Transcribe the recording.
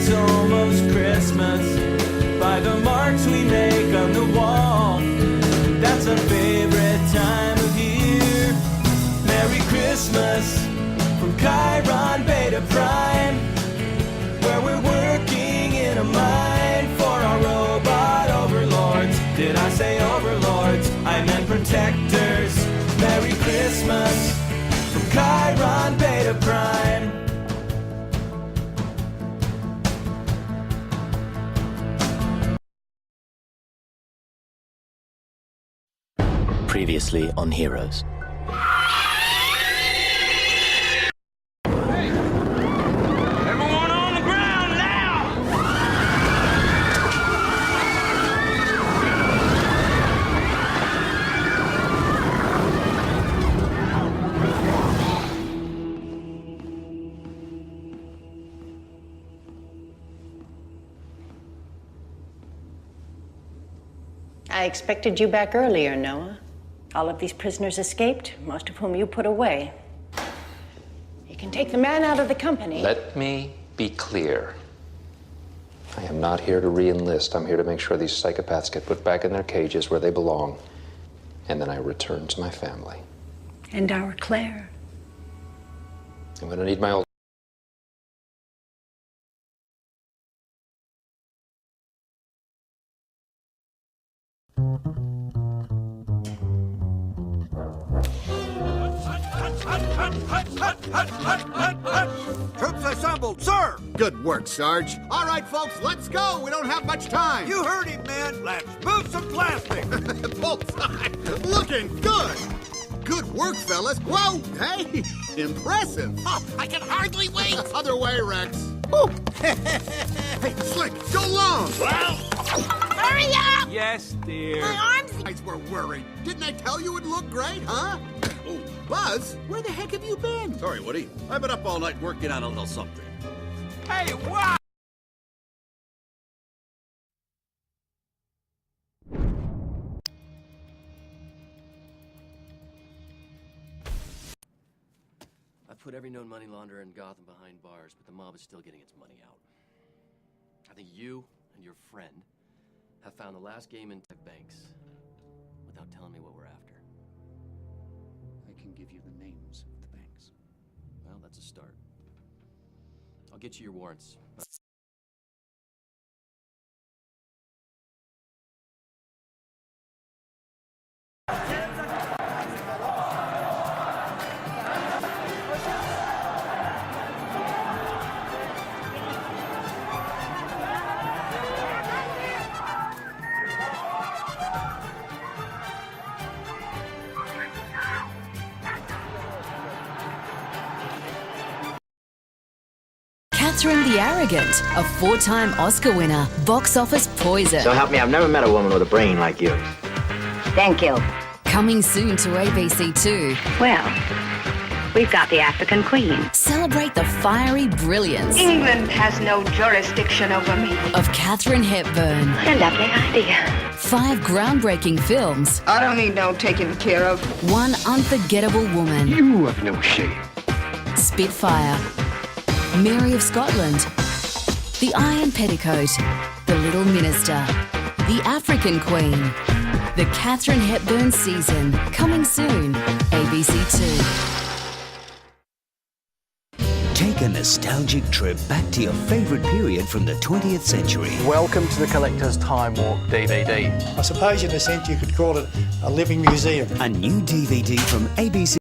it's almost Christmas by the marks we make on the wall. That's our favorite time of year. Merry Christmas from Chiron Beta Prime, where we're working in a mine for our robot overlords. Did I say overlords? I meant protectors. Merry Christmas from Chiron Beta Prime. Previously on Heroes. Everyone on the ground now! I expected you back earlier, Noah. All of these prisoners escaped, most of whom you put away. You can take the man out of the company. Let me be clear. I am not here to re-enlist. I'm here to make sure these psychopaths get put back in their cages where they belong. And then I return to my family. And our Claire. I'm gonna need my old... Troops assembled, sir! Good work, Sarge. All right, folks, let's go. We don't have much time. You heard him, man. Let's move some plastic. Bullseye. Looking good. Good work, fellas. Whoa, hey, impressive. Oh, I can hardly wait. Other way, Rex. Woo. Hey, Slick, go long. Well, hurry up! Yes, dear. My arms... Guys were worried. Didn't I tell you it'd look great, huh? Oh, Buzz, where the heck have you been? Sorry, Woody. I've been up all night working on a little something. Hey, wow! I've put every known money launderer in Gotham behind bars, but the mob is still getting its money out. I think you and your friend have found the last game in tech banks without telling me what we're after. I can give you the names of the banks. Well, that's a start. I'll get you your warrants. Catherine the Arrogant, a 4-time Oscar winner, box office poison. So help me, I've never met a woman with a brain like yours. Thank you. Coming soon to ABC2. Well, we've got the African Queen. Celebrate the fiery brilliance England has no jurisdiction over me. of Catherine Hepburn. What a lovely idea. 5 groundbreaking films. I don't need no taking care of. 1 unforgettable woman. You have no shame. Spitfire. Mary of Scotland. The Iron Petticoat. The Little Minister. The African Queen. The Catherine Hepburn season. Coming soon. ABC2. Take a nostalgic trip back to your favorite period from the 20th century. Welcome to the Collector's Time Warp DVD. I suppose in a sense you could call it a living museum. A new DVD from ABC.